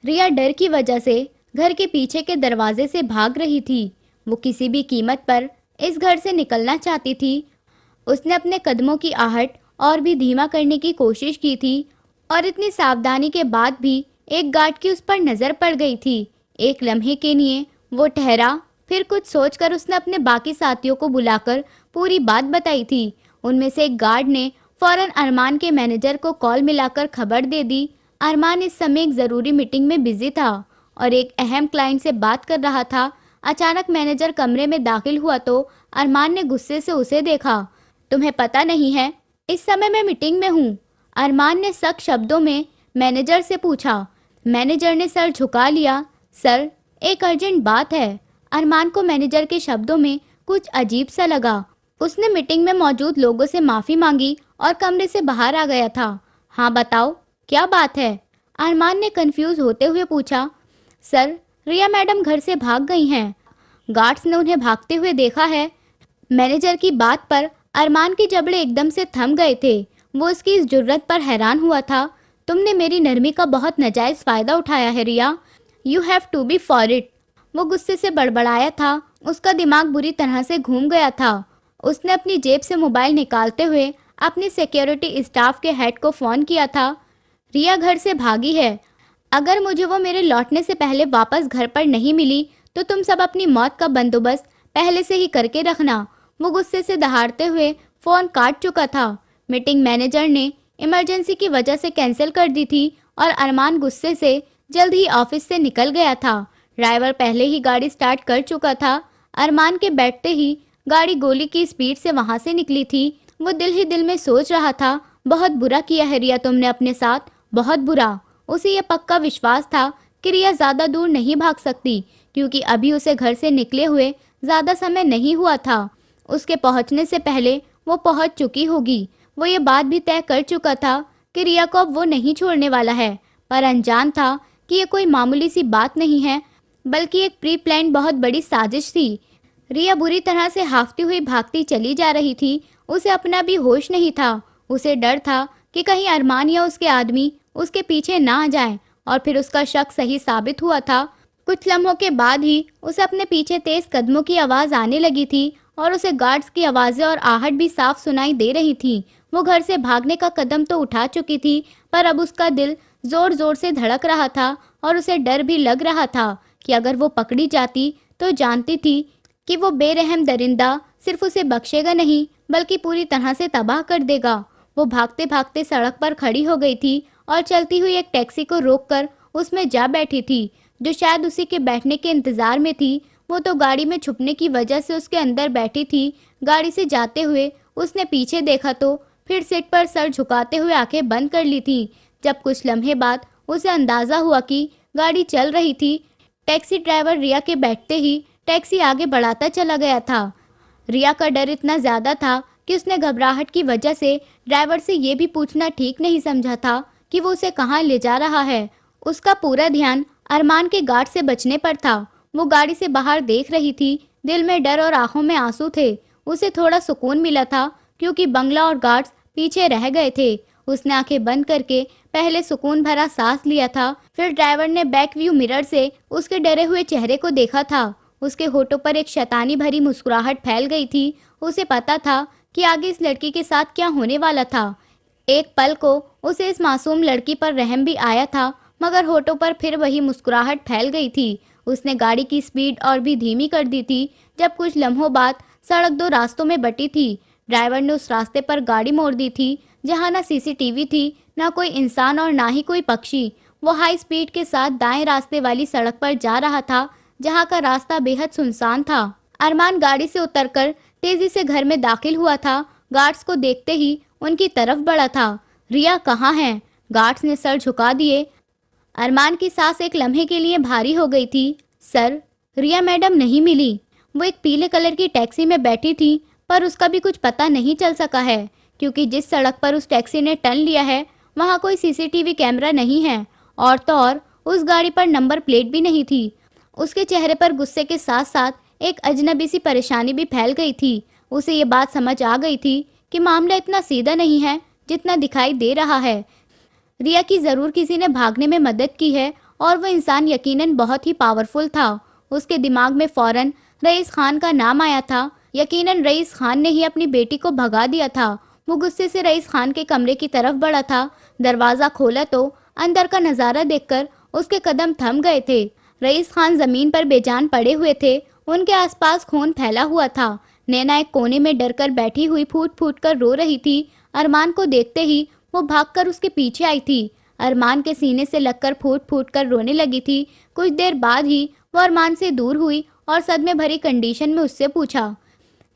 रिया डर की वजह से घर के पीछे के दरवाजे से भाग रही थी। वो किसी भी कीमत पर इस घर से निकलना चाहती थी। उसने अपने कदमों की आहट और भी धीमा करने की कोशिश की थी, और इतनी सावधानी के बाद भी एक गार्ड की उस पर नज़र पड़ गई थी। एक लम्हे के लिए वो ठहरा, फिर कुछ सोचकर उसने अपने बाकी साथियों को बुलाकर पूरी बात बताई थी। उनमें से एक गार्ड ने फौरन अरमान के मैनेजर को कॉल मिलाकर खबर दे दी। अरमान इस समय एक ज़रूरी मीटिंग में बिजी था और एक अहम क्लाइंट से बात कर रहा था। अचानक मैनेजर कमरे में दाखिल हुआ तो अरमान ने गुस्से से उसे देखा। तुम्हें पता नहीं है, इस समय मैं मीटिंग में हूँ, अरमान ने सख्त शब्दों में मैनेजर से पूछा। मैनेजर ने सर झुका लिया। सर, एक अर्जेंट बात है। अरमान को मैनेजर के शब्दों में कुछ अजीब सा लगा। उसने मीटिंग में मौजूद लोगों से माफ़ी मांगी और कमरे से बाहर आ गया था। हाँ बताओ, क्या बात है? अरमान ने कंफ्यूज होते हुए पूछा। सर, रिया मैडम घर से भाग गई हैं। गार्ड्स ने उन्हें भागते हुए देखा है। मैनेजर की बात पर अरमान के जबड़े एकदम से थम गए थे। वो उसकी इस जुर्रत पर हैरान हुआ था। तुमने मेरी नरमी का बहुत नाजायज़ फ़ायदा उठाया है Riya. You have to be for it. वो गुस्से से बड़बड़ाया था। उसका दिमाग बुरी तरह से घूम गया था। उसने अपनी जेब से मोबाइल निकालते हुए अपनी सिक्योरिटी स्टाफ के हेड को फ़ोन किया था। रिया घर से भागी है। अगर मुझे वो मेरे लौटने से पहले वापस घर पर नहीं मिली तो तुम सब अपनी मौत का बंदोबस्त पहले से ही करके रखना। वो गुस्से से दहाड़ते हुए फ़ोन काट चुका था। मीटिंग मैनेजर ने इमरजेंसी की वजह से कैंसिल कर दी थी और अरमान गुस्से से जल्द ही ऑफिस से निकल गया था। ड्राइवर पहले ही गाड़ी स्टार्ट कर चुका था। अरमान के बैठते ही गाड़ी गोली की स्पीड से वहां से निकली थी। वो दिल ही दिल में सोच रहा था, बहुत बुरा किया है रिया तुमने अपने साथ, बहुत बुरा। उसे यह पक्का विश्वास था कि रिया ज़्यादा दूर नहीं भाग सकती, क्योंकि अभी उसे घर से निकले हुए ज़्यादा समय नहीं हुआ था। उसके पहुंचने से पहले वो पहुंच चुकी होगी। वो ये बात भी तय कर चुका था कि रिया को अब वो नहीं छोड़ने वाला है, पर अनजान था कि ये कोई मामूली सी बात नहीं है, बल्कि एक प्री प्लान बहुत बड़ी साजिश थी। रिया बुरी तरह से हाफती हुई भागती चली जा रही थी। उसे अपना भी होश नहीं था। उसे डर था कि कहीं अरमान या उसके आदमी उसके पीछे ना आ जाएं, और फिर उसका शक सही साबित हुआ था। कुछ लम्हों के बाद ही उसे अपने पीछे तेज कदमों की आवाज़ आने लगी थी और उसे गार्ड्स की आवाज़ें और आहट भी साफ सुनाई दे रही थी। वो घर से भागने का कदम तो उठा चुकी थी, पर अब उसका दिल ज़ोर ज़ोर से धड़क रहा था और उसे डर भी लग रहा था कि अगर वो पकड़ी जाती तो जानती थी कि वो बेरहम दरिंदा सिर्फ उसे बख्शेगा नहीं, बल्कि पूरी तरह से तबाह कर देगा। वो भागते भागते सड़क पर खड़ी हो गई थी और चलती हुई एक टैक्सी को रोककर उसमें जा बैठी थी, जो शायद उसी के बैठने के इंतज़ार में थी। वो तो गाड़ी में छुपने की वजह से उसके अंदर बैठी थी। गाड़ी से जाते हुए उसने पीछे देखा तो फिर सीट पर सर झुकाते हुए आंखें बंद कर ली थी। जब कुछ लम्हे बाद उसे अंदाज़ा हुआ कि गाड़ी चल रही थी, टैक्सी ड्राइवर रिया के बैठते ही टैक्सी आगे बढ़ाता चला गया था। रिया का डर इतना ज़्यादा था कि उसने घबराहट की वजह से ड्राइवर से ये भी पूछना ठीक नहीं समझा था कि वो उसे कहाँ ले जा रहा है। उसका पूरा ध्यान अरमान के गार्ड से बचने पर था। वो गाड़ी से बाहर देख रही थी। दिल में डर और आंखों में आंसू थे। उसे थोड़ा सुकून मिला था क्योंकि बंगला और गार्ड्स पीछे रह गए थे। उसने आंखें बंद करके पहले सुकून भरा सांस लिया था। फिर ड्राइवर ने बैक व्यू मिरर से उसके डरे हुए चेहरे को देखा था। उसके होठों पर एक शैतानी भरी मुस्कुराहट फैल गई थी। उसे पता था कि आगे इस लड़की के साथ क्या होने वाला था। एक पल को उसे इस मासूम लड़की पर रहम भी आया था, मगर होठों पर फिर वही मुस्कुराहट फैल गई थी। उसने गाड़ी की स्पीड और भी धीमी कर दी थी। जब कुछ लम्हों बाद सड़क दो रास्तों में बटी थी। ड्राइवर ने उस रास्ते पर गाड़ी मोड़ दी थी जहां ना सीसीटीवी थी, ना कोई इंसान और ना ही कोई पक्षी। वो हाई स्पीड के साथ दाएं रास्ते वाली सड़क पर जा रहा था, जहां का रास्ता बेहद सुनसान था। अरमान गाड़ी से उतरकर तेजी से घर में दाखिल हुआ था। गार्ड्स को देखते ही उनकी तरफ बढ़ा था। रिया कहाँ है? गार्ड्स ने सर झुका दिए। अरमान की सांस एक लम्हे के लिए भारी हो गई थी। सर, रिया मैडम नहीं मिली। वो एक पीले कलर की टैक्सी में बैठी थी, पर उसका भी कुछ पता नहीं चल सका है, क्योंकि जिस सड़क पर उस टैक्सी ने टर्न लिया है वहाँ कोई सीसीटीवी कैमरा नहीं है, और तो और उस गाड़ी पर नंबर प्लेट भी नहीं थी। उसके चेहरे पर गुस्से के साथ साथ एक अजनबी सी परेशानी भी फैल गई थी। उसे ये बात समझ आ गई थी कि मामला इतना सीधा नहीं है जितना दिखाई दे रहा है। रिया की ज़रूर किसी ने भागने में मदद की है और वो इंसान यकीनन बहुत ही पावरफुल था। उसके दिमाग में फौरन रईस खान का नाम आया था। यकीनन रईस खान ने ही अपनी बेटी को भगा दिया था। वो गुस्से से रईस खान के कमरे की तरफ बढ़ा था। दरवाज़ा खोला तो अंदर का नज़ारा देखकर उसके कदम थम गए थे। रईस खान ज़मीन पर बेजान पड़े हुए थे। उनके आसपास खून फैला हुआ था। नैना एक कोने में डरकर बैठी हुई फूट फूट कर रो रही थी। अरमान को देखते ही वो भागकर उसके पीछे आई थी। अरमान के सीने से लगकर फूट फूट कर रोने लगी थी। कुछ देर बाद ही वो अरमान से दूर हुई और सदमे भरी कंडीशन में उससे पूछा,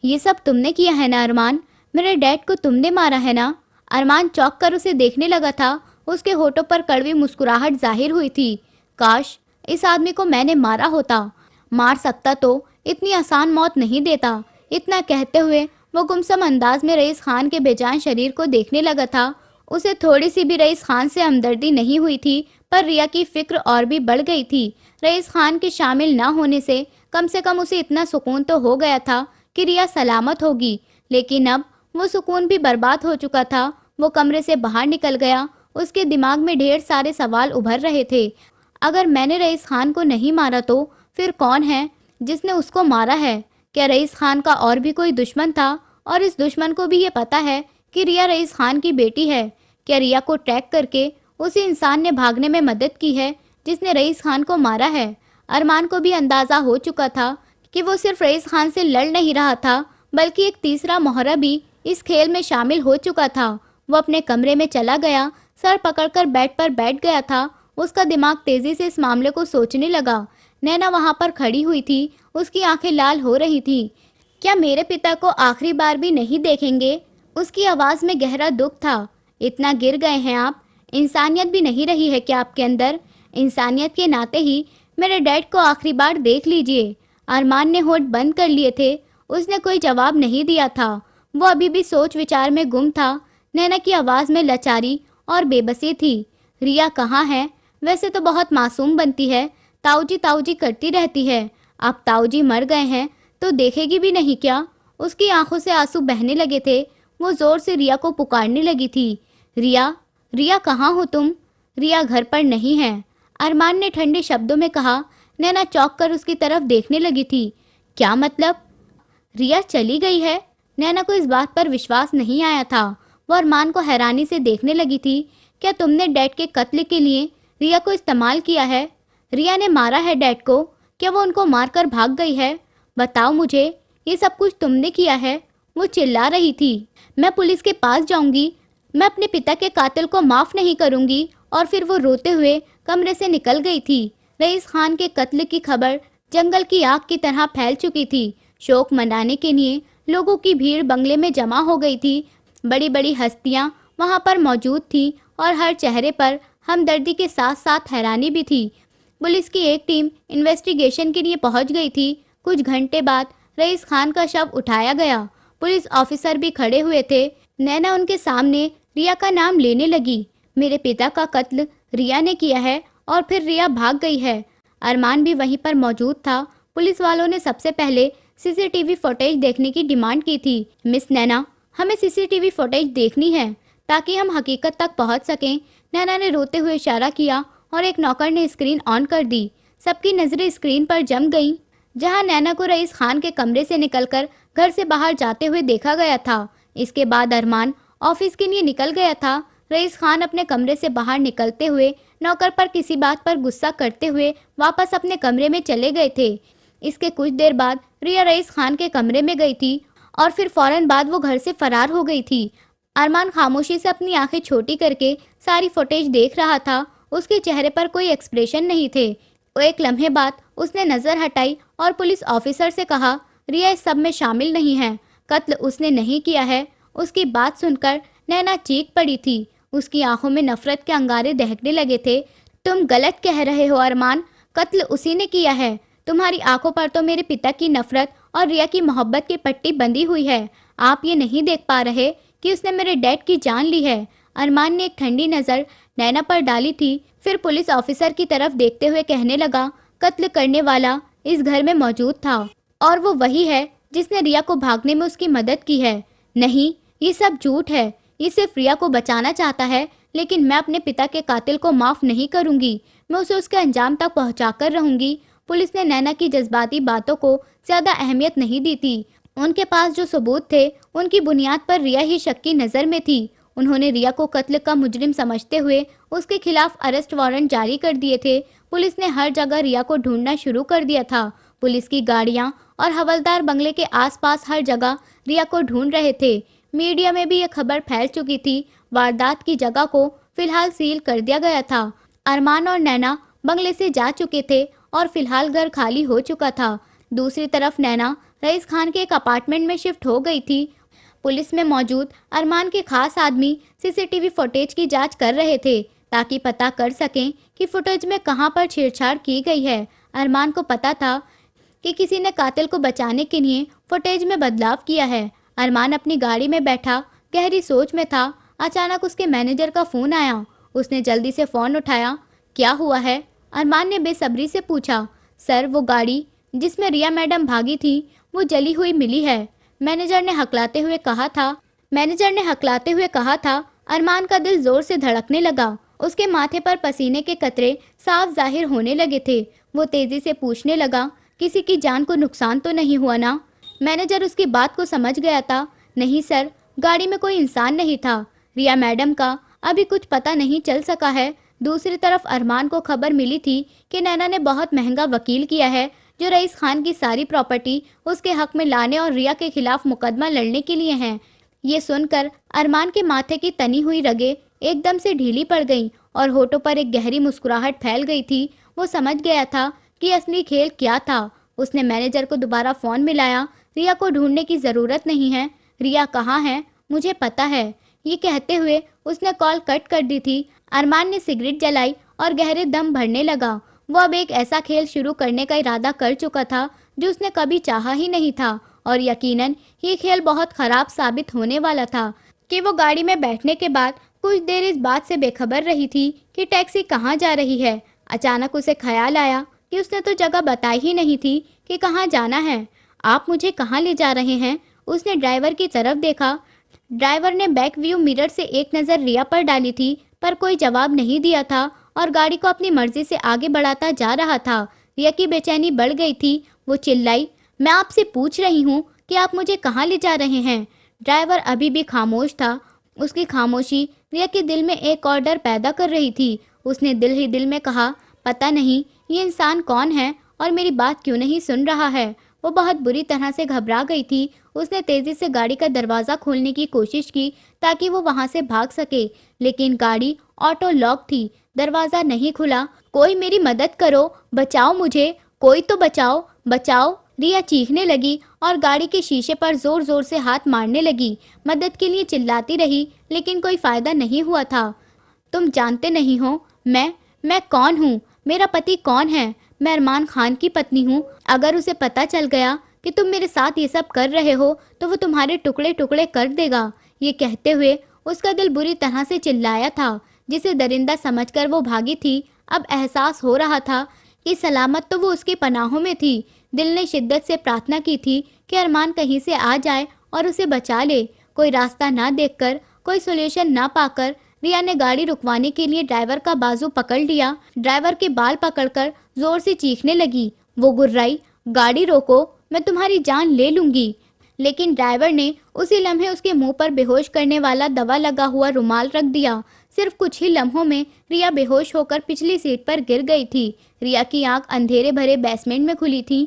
ये सब तुमने किया है ना अरमान? मेरे डैड को तुमने मारा है ना? अरमान चौंक कर उसे देखने लगा था। उसके होठों पर कड़वी मुस्कुराहट जाहिर हुई थी। काश इस आदमी को मैंने मारा होता। मार सकता तो इतनी आसान मौत नहीं देता। इतना कहते हुए वो गुमसुम अंदाज में रईस खान के बेजान शरीर को देखने लगा था। उसे थोड़ी सी भी रईस खान से हमदर्दी नहीं हुई थी, पर रिया की फिक्र और भी बढ़ गई थी। रईस खान के शामिल ना होने से कम उसे इतना सुकून तो हो गया था कि रिया सलामत होगी, लेकिन अब वो सुकून भी बर्बाद हो चुका था। वो कमरे से बाहर निकल गया। उसके दिमाग में ढेर सारे सवाल उभर रहे थे। अगर मैंने रईस खान को नहीं मारा तो फिर कौन है जिसने उसको मारा है? क्या रईस खान का और भी कोई दुश्मन था और इस दुश्मन को भी ये पता है कि रिया रईस खान की बेटी है? क्या रिया को ट्रैक करके उसी इंसान ने भागने में मदद की है जिसने रईस खान को मारा है? अरमान को भी अंदाज़ा हो चुका था कि वो सिर्फ रईस खान से लड़ नहीं रहा था, बल्कि एक तीसरा मोहरा भी इस खेल में शामिल हो चुका था। वो अपने कमरे में चला गया, सर पकड़कर बेड पर बैठ गया था। उसका दिमाग तेजी से इस मामले को सोचने लगा। नैना वहां पर खड़ी हुई थी। उसकी आंखें लाल हो रही थी। क्या मेरे पिता को आखिरी बार भी नहीं देखेंगे? उसकी आवाज़ में गहरा दुख था। इतना गिर गए हैं आप? इंसानियत भी नहीं रही है क्या आपके अंदर? इंसानियत के नाते ही मेरे डैड को आखिरी बार देख लीजिए। अरमान ने होठ बंद कर लिए थे। उसने कोई जवाब नहीं दिया था। वो अभी भी सोच विचार में गुम था। नैना की आवाज़ में लाचारी और बेबसी थी। रिया कहाँ है? वैसे तो बहुत मासूम बनती है, ताऊजी करती रहती है। अब ताऊजी मर गए हैं तो देखेगी भी नहीं क्या? उसकी आंखों से आंसू बहने लगे थे। वो जोर से रिया को पुकारने लगी थी, रिया, रिया कहाँ हो तुम? रिया घर पर नहीं है, अरमान ने ठंडे शब्दों में कहा। नैना चौंक कर उसकी तरफ देखने लगी थी। क्या मतलब? रिया चली गई है? नैना को इस बात पर विश्वास नहीं आया था। वो अरमान को हैरानी से देखने लगी थी। क्या तुमने डैड के कत्ल के लिए रिया को इस्तेमाल किया है? रिया ने मारा है डैड को? क्या वो उनको मारकर भाग गई है? बताओ मुझे, ये सब कुछ तुमने किया है? वो चिल्ला रही थी। मैं पुलिस के पास जाऊंगी। मैं अपने पिता के कातिल को माफ़ नहीं करूंगी। और फिर वो रोते हुए कमरे से निकल गई थी। रईस खान के कत्ल की खबर जंगल की आग की तरह फैल चुकी थी। शोक मनाने के लिए लोगों की भीड़ बंगले में जमा हो गई थी। बड़ी बड़ी हस्तियां वहां पर मौजूद थी और हर चेहरे पर हमदर्दी के साथ साथ हैरानी भी थी। पुलिस की एक टीम इन्वेस्टिगेशन के लिए पहुंच गई थी। कुछ घंटे बाद रईस खान का शव उठाया गया। पुलिस ऑफिसर भी खड़े हुए थे। नैना उनके सामने रिया का नाम लेने लगी। मेरे पिता का कत्ल रिया ने किया है और फिर रिया भाग गई है। अरमान भी वहीं पर मौजूद था। पुलिस वालों ने सबसे पहले सीसीटीवी फुटेज देखने की डिमांड की थी। मिस नैना, हमें सीसीटीवी फुटेज देखनी है ताकि हम हकीकत तक पहुंच सकें। नैना ने रोते हुए इशारा किया और एक नौकर ने स्क्रीन ऑन कर दी। सबकी नज़रें स्क्रीन पर जम गईं, जहां नैना को रईस खान के कमरे से निकलकर घर से बाहर जाते हुए देखा गया था। इसके बाद अरमान ऑफिस के लिए निकल गया था। रईस खान अपने कमरे से बाहर निकलते हुए नौकर पर किसी बात पर गुस्सा करते हुए वापस अपने कमरे में चले गए थे। इसके कुछ देर बाद रिया रईस खान के कमरे में गई थी और फिर फौरन बाद वो घर से फरार हो गई थी। अरमान खामोशी से अपनी आंखें छोटी करके सारी फुटेज देख रहा था। उसके चेहरे पर कोई एक्सप्रेशन नहीं थे। वो एक लम्हे बाद उसने नज़र हटाई और पुलिस ऑफिसर से कहा, रिया इस सब में शामिल नहीं है, कत्ल उसने नहीं किया है। उसकी बात सुनकर नैना चीख पड़ी थी। उसकी आंखों में नफरत के अंगारे दहकने लगे थे। तुम गलत कह रहे हो अरमान, कत्ल उसी ने किया है। तुम्हारी आंखों पर तो मेरे पिता की नफरत और रिया की मोहब्बत की पट्टी बंधी हुई है। आप ये नहीं देख पा रहे कि उसने मेरे डैड की जान ली है। अरमान ने एक ठंडी नज़र नैना पर डाली थी, फिर पुलिस ऑफिसर की तरफ देखते हुए कहने लगा, कत्ल करने वाला इस घर में मौजूद था और वो वही है जिसने रिया को भागने में उसकी मदद की है। नहीं, ये सब झूठ है। ये सिर्फ रिया को बचाना चाहता है, लेकिन मैं अपने पिता के कातिल को माफ़ नहीं करूंगी। मैं उसे उसके अंजाम तक पहुंचाकर रहूंगी। पुलिस ने नैना की जज्बाती बातों को ज्यादा अहमियत नहीं दी थी। उनके पास जो सबूत थे उनकी बुनियाद पर रिया ही शक की नज़र में थी। उन्होंने रिया को कत्ल का मुजरिम समझते हुए उसके खिलाफ अरेस्ट वारंट जारी कर दिए थे। पुलिस ने हर जगह रिया को ढूंढना शुरू कर दिया था। पुलिस की गाड़ियां और हवलदार बंगले के आसपास हर जगह रिया को ढूंढ रहे थे। मीडिया में भी ये खबर फैल चुकी थी। वारदात की जगह को फिलहाल सील कर दिया गया था। अरमान और नैना बंगले से जा चुके थे और फिलहाल घर खाली हो चुका था। दूसरी तरफ नैना रईस खान के एक अपार्टमेंट में शिफ्ट हो गई थी। पुलिस में मौजूद अरमान के खास आदमी सीसीटीवी फुटेज की जांच कर रहे थे ताकि पता कर सकें कि फुटेज में कहां पर छेड़छाड़ की गई है। अरमान को पता था कि किसी ने कातिल को बचाने के लिए फुटेज में बदलाव किया है। अरमान अपनी गाड़ी में बैठा गहरी सोच में था। अचानक उसके मैनेजर का फ़ोन आया। उसने जल्दी से फ़ोन उठाया। क्या हुआ है? अरमान ने बेसब्री से पूछा। सर, वो गाड़ी जिसमें रिया मैडम भागी थी वो जली हुई मिली है, मैनेजर ने हकलाते हुए कहा था। अरमान का दिल जोर से धड़कने लगा। उसके माथे पर पसीने के कतरे साफ जाहिर होने लगे थे। वो तेजी से पूछने लगा, किसी की जान को नुकसान तो नहीं हुआ ना? मैनेजर उसकी बात को समझ गया था। नहीं सर, गाड़ी में कोई इंसान नहीं था। रिया मैडम का अभी कुछ पता नहीं चल सका है। दूसरी तरफ अरमान को खबर मिली थी कि नैना ने बहुत महंगा वकील किया है जो रईस खान की सारी प्रॉपर्टी उसके हक में लाने और रिया के खिलाफ मुकदमा लड़ने के लिए हैं। ये सुनकर अरमान के माथे की तनी हुई रगें एकदम से ढीली पड़ गईं और होठों पर एक गहरी मुस्कुराहट फैल गई थी। वो समझ गया था कि असली खेल क्या था। उसने मैनेजर को दोबारा फ़ोन मिलाया। रिया को ढूंढने की ज़रूरत नहीं है। रिया कहाँ है? मुझे पता है। ये कहते हुए उसने कॉल कट कर दी थी। अरमान ने सिगरेट जलाई और गहरे दम भरने लगा। वो अब एक ऐसा खेल शुरू करने का इरादा कर चुका था जो उसने कभी चाहा ही नहीं था और यकीनन ये खेल बहुत ख़राब साबित होने वाला था। कि वो गाड़ी में बैठने के बाद कुछ देर इस बात से बेखबर रही थी कि टैक्सी कहाँ जा रही है। अचानक उसे ख्याल आया कि उसने तो जगह बताई ही नहीं थी कि कहाँ जाना है। आप मुझे कहाँ ले जा रहे हैं? उसने ड्राइवर की तरफ देखा। ड्राइवर ने बैक व्यू मिरर से एक नज़र रिया पर डाली थी पर कोई जवाब नहीं दिया था और गाड़ी को अपनी मर्जी से आगे बढ़ाता जा रहा था। रिया की बेचैनी बढ़ गई थी। वो चिल्लाई, मैं आपसे पूछ रही हूँ कि आप मुझे कहाँ ले जा रहे हैं? ड्राइवर अभी भी खामोश था। उसकी खामोशी रिया के दिल में एक और डर पैदा कर रही थी। उसने दिल ही दिल में कहा, पता नहीं ये इंसान कौन है और मेरी बात क्यों नहीं सुन रहा है। वो बहुत बुरी तरह से घबरा गई थी। उसने तेजी से गाड़ी का दरवाज़ा खोलने की कोशिश की ताकि वो वहाँ से भाग सके, लेकिन गाड़ी ऑटो लॉक थी। दरवाज़ा नहीं खुला। कोई मेरी मदद करो, बचाओ मुझे, कोई तो बचाओ, बचाओ। रिया चीखने लगी और गाड़ी के शीशे पर जोर जोर से हाथ मारने लगी। मदद के लिए चिल्लाती रही लेकिन कोई फ़ायदा नहीं हुआ था। तुम जानते नहीं हो मैं कौन हूँ? मेरा पति कौन है? मैं अरमान खान की पत्नी हूँ। अगर उसे पता चल गया कि तुम मेरे साथ ये सब कर रहे हो तो वो तुम्हारे टुकड़े टुकड़े कर देगा। ये कहते हुए उसका दिल बुरी तरह से चिल्लाया था। जिसे दरिंदा समझकर वो भागी थी, अब एहसास हो रहा था कि सलामत तो वो उसकी पनाहों में थी। दिल ने शिद्दत से प्रार्थना की थी कि अरमान कहीं से आ जाए और उसे बचा ले। कोई रास्ता ना देखकर, कोई सोल्यूशन ना पाकर रिया ने गाड़ी रुकवाने के लिए ड्राइवर का बाजू पकड़ लिया। ड्राइवर के बाल पकड़कर जोर से चीखने लगी। वो गुर्राई, गाड़ी रोको, मैं तुम्हारी जान ले लूंगी। लेकिन ड्राइवर ने उसी लम्हे उसके मुंह पर बेहोश करने वाला दवा लगा हुआ रुमाल रख दिया। सिर्फ कुछ ही लम्हों में रिया बेहोश होकर पिछली सीट पर गिर गई थी। रिया की आंख अंधेरे भरे बेसमेंट में खुली थी।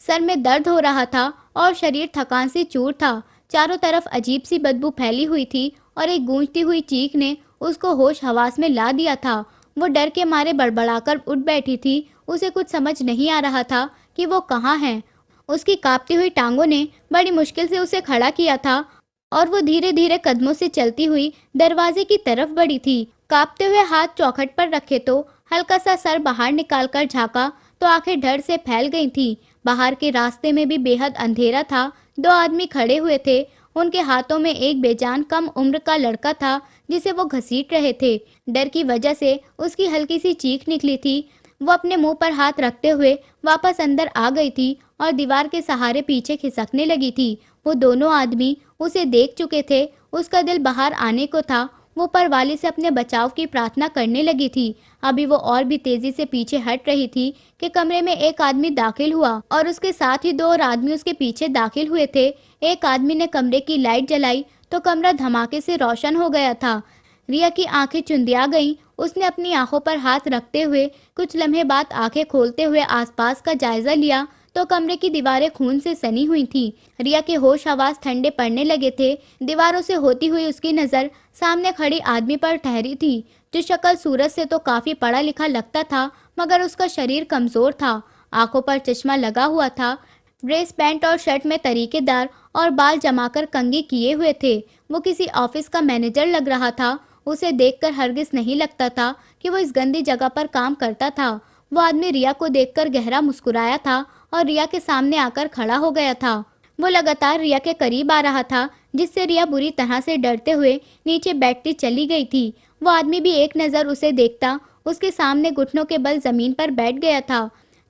सर में दर्द हो रहा था और शरीर थकान से चूर था। चारों तरफ अजीब सी बदबू फैली हुई थी और एक गूंजती हुई चीख ने उसको होश हवास में ला दिया था। वो डर के मारे बड़बड़ाकर उठ बैठी थी। उसे कुछ समझ नहीं आ रहा था कि वो कहाँ है। उसकी कांपती हुई टांगों ने बड़ी मुश्किल से उसे खड़ा किया था और वो धीरे धीरे कदमों से चलती हुई दरवाजे की तरफ बढ़ी थी। कांपते हुए हाथ चौखट पर रखे तो हल्का सा सर बाहर निकालकर झांका तो आंखें डर से फैल गई थीं। बाहर के रास्ते में भी बेहद अंधेरा था। दो आदमी खड़े हुए थे। उनके हाथों में एक बेजान कम उम्र का लड़का था जिसे वो घसीट रहे थे। डर की वजह से उसकी हल्की सी चीख निकली थी। वो अपने मुंह पर हाथ रखते हुए वापस अंदर आ गई थी और दीवार के सहारे पीछे खिसकने लगी थी। वो दोनों आदमी उसे देख चुके थे। उसका दिल बाहर आने को था। वो परवाली से अपने बचाव की प्रार्थना करने लगी थी। अभी वो और भी तेजी से पीछे हट रही थी कि कमरे में एक आदमी दाखिल हुआ और उसके साथ ही 2 और आदमी उसके पीछे दाखिल हुए थे। एक आदमी ने कमरे की लाइट जलाई तो कमरा धमाके से रोशन हो गया था। रिया की आंखें चुंधिया गईं। उसने अपनी आंखों पर हाथ रखते हुए कुछ लम्हे बाद आंखें खोलते हुए आसपास का जायजा लिया तो कमरे की दीवारें खून से सनी हुई थीं। रिया के होश हवास ठंडे पड़ने लगे थे। दीवारों से होती हुई उसकी नज़र सामने खड़ी आदमी पर ठहरी थी, जो शक्ल सूरत से तो काफ़ी पढ़ा लिखा लगता था, मगर उसका शरीर कमज़ोर था। आंखों पर चश्मा लगा हुआ था। ड्रेस पैंट और शर्ट में तरीकेदार और बाल जमाकर कंघी किए हुए थे। वो किसी ऑफिस का मैनेजर लग रहा था। उसे देखकर हरगिज नहीं लगता था कि वो इस गंदी जगह पर काम करता था। वो आदमी रिया को देखकर गहरा मुस्कुराया था और रिया के सामने आकर खड़ा हो गया था। वो लगातार रिया के करीब आ रहा था, जिससे रिया बुरी तरह से डरते हुए नीचे बैठती चली गई थी। वो आदमी भी एक नज़र उसे देखता उसके सामने घुटनों के बल जमीन पर बैठ गया था।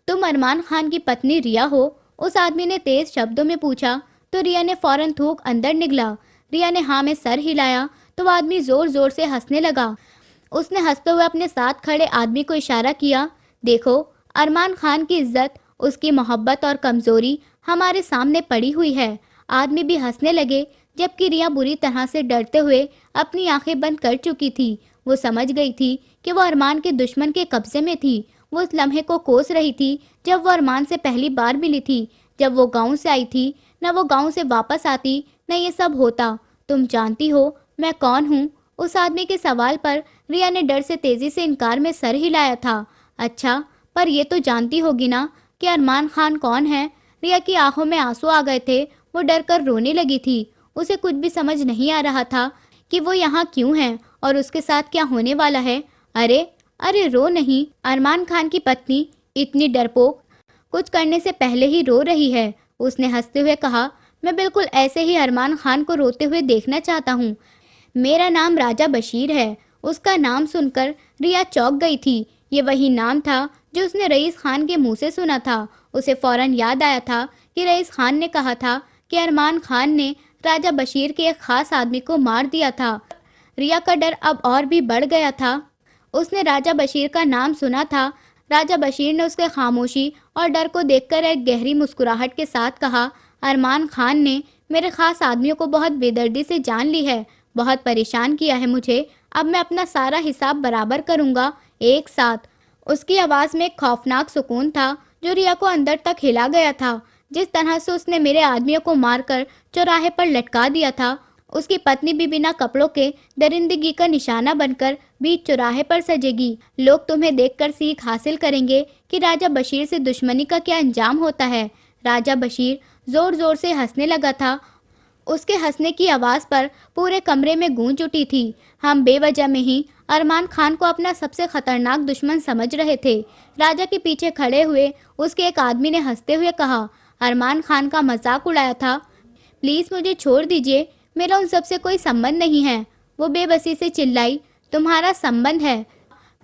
तुम अरमान खान की पत्नी रिया हो? उस आदमी ने तेज शब्दों में पूछा तो रिया ने फौरन थूक अंदर निगला। रिया ने हाँ में सर हिलाया तो वो आदमी जोर जोर से हंसने लगा। उसने हंसते हुए अपने साथ खड़े आदमी को इशारा किया, देखो, अरमान खान की इज्जत, उसकी मोहब्बत और कमजोरी हमारे सामने पड़ी हुई है। आदमी भी हंसने लगे, जबकि रिया बुरी तरह से डरते हुए अपनी आंखें बंद कर चुकी थी। वो समझ गई थी कि वो अरमान के दुश्मन के कब्जे में थी। वो उस लम्हे को कोस रही थी जब वो अरमान से पहली बार मिली थी, जब वो गांव से आई थी। न वो गांव से वापस आती, न ये सब होता। तुम जानती हो मैं कौन हूँ? उस आदमी के सवाल पर रिया ने डर से तेजी से इनकार में सर हिलाया था। अच्छा, पर ये तो जानती होगी ना कि अरमान खान कौन है? रिया की आंखों में आंसू आ गए थे। वो डर कर रोने लगी थी। उसे कुछ भी समझ नहीं आ रहा था कि वो यहाँ क्यों है और उसके साथ क्या होने वाला है। अरे अरे, रो नहीं। अरमान खान की पत्नी इतनी डरपोक कुछ करने से पहले ही रो रही है। उसने हंसते हुए कहा, मैं बिल्कुल ऐसे ही अरमान खान को रोते हुए देखना चाहता हूँ। मेरा नाम राजा बशीर है। उसका नाम सुनकर रिया चौंक गई थी। ये वही नाम था जो उसने रईस खान के मुंह से सुना था। उसे फौरन याद आया था कि रईस खान ने कहा था कि अरमान खान ने राजा बशीर के एक खास आदमी को मार दिया था। रिया का डर अब और भी बढ़ गया था। उसने राजा बशीर का नाम सुना था। राजा बशीर ने उसके खामोशी और डर को देखकर एक गहरी मुस्कुराहट के साथ कहा, अरमान खान ने मेरे खास आदमियों को बहुत बेदर्दी से जान ली है, बहुत परेशान किया है मुझे। अब मैं अपना सारा हिसाब बराबर करूंगा, एक साथ। उसकी आवाज़ में एक खौफनाक सुकून था जो रिया को अंदर तक हिला गया था। जिस तरह से उसने मेरे आदमियों को मारकर चौराहे पर लटका दिया था, उसकी पत्नी भी बिना कपड़ों के दरिंदगी का निशाना बनकर बीच चौराहे पर सजेगी। लोग तुम्हें देखकर सीख हासिल करेंगे कि राजा बशीर से दुश्मनी का क्या अंजाम होता है। राजा बशीर जोर जोर से हंसने लगा था। उसके हंसने की आवाज़ पर पूरे कमरे में गूंज उठी थी। हम बेवजह में ही अरमान खान को अपना सबसे खतरनाक दुश्मन समझ रहे थे। राजा के पीछे खड़े हुए उसके एक आदमी ने हंसते हुए कहा, अरमान खान का मजाक उड़ाया था। प्लीज़ मुझे छोड़ दीजिए, मेरा उन सबसे कोई संबंध नहीं है। वो बेबसी से चिल्लाई, तुम्हारा संबंध है,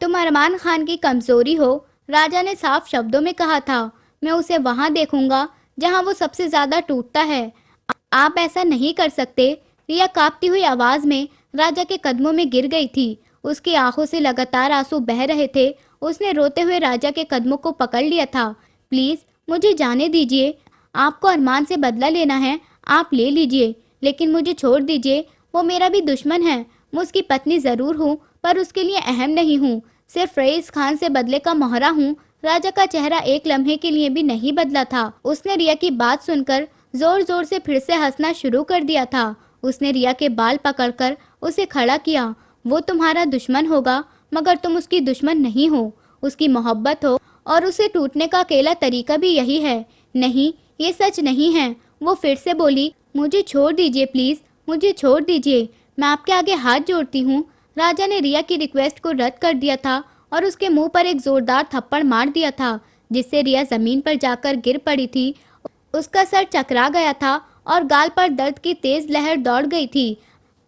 तुम अरमान खान की कमज़ोरी हो। राजा ने साफ शब्दों में कहा था, मैं उसे वहाँ देखूंगा जहाँ वो सबसे ज़्यादा टूटता है। आप ऐसा नहीं कर सकते। रिया कांपती हुई आवाज़ में राजा के कदमों में गिर गई थी। उसकी आंखों से लगातार आंसू बह रहे थे। उसने रोते हुए राजा के कदमों को पकड़ लिया था। प्लीज़ मुझे जाने दीजिए। आपको अरमान से बदला लेना है, आप ले लीजिए, लेकिन मुझे छोड़ दीजिए। वो मेरा भी दुश्मन है। मैं उसकी पत्नी ज़रूर हूँ, पर उसके लिए अहम नहीं हूँ। सिर्फ रईस खान से बदले का मोहरा हूँ। राजा का चेहरा एक लम्हे के लिए भी नहीं बदला था। उसने रिया की बात सुनकर जोर जोर से फिर से हंसना शुरू कर दिया था। उसने रिया के बाल पकड़कर उसे खड़ा किया। वो तुम्हारा दुश्मन होगा, मगर तुम उसकी दुश्मन नहीं हो। उसकी मोहब्बत हो और उसे टूटने का अकेला तरीका भी यही है। नहीं, ये सच नहीं है। वो फिर से बोली, मुझे छोड़ दीजिए प्लीज़, मुझे छोड़ दीजिए, मैं आपके आगे हाथ जोड़ती हूँ। राजा ने रिया की रिक्वेस्ट को रद्द कर दिया था और उसके मुंह पर एक जोरदार थप्पड़ मार दिया था, जिससे रिया ज़मीन पर जाकर गिर पड़ी थी। उसका सर चकरा गया था और गाल पर दर्द की तेज लहर दौड़ गई थी।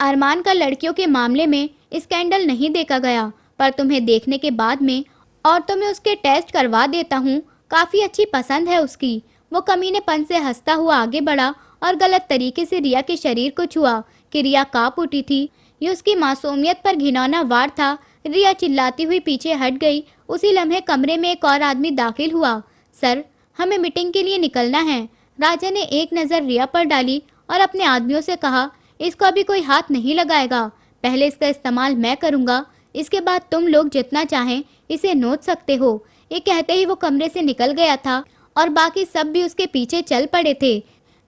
अरमान का लड़कियों के मामले में स्कैंडल नहीं देखा गया, पर तुम्हें देखने के बाद में और तो मैं उसके टेस्ट करवा देता हूँ। काफ़ी अच्छी पसंद है उसकी। वो कमीनेपन से हंसता हुआ आगे बढ़ा और गलत तरीके से रिया के शरीर को छुआ कि रिया कांप उठी थी। ये उसकी मासूमियत पर घिनौना वार था। रिया चिल्लाती हुई पीछे हट गई। उसी लम्हे कमरे में एक और आदमी दाखिल हुआ। सर, हमें मीटिंग के लिए निकलना है। राजा ने एक नज़र रिया पर डाली और अपने आदमियों से कहा, इसको अभी कोई हाथ नहीं लगाएगा। पहले इसका इस्तेमाल मैं करूँगा, इसके बाद तुम लोग जितना चाहें इसे नोच सकते हो। ये कहते ही वो कमरे से निकल गया था और बाकी सब भी उसके पीछे चल पड़े थे।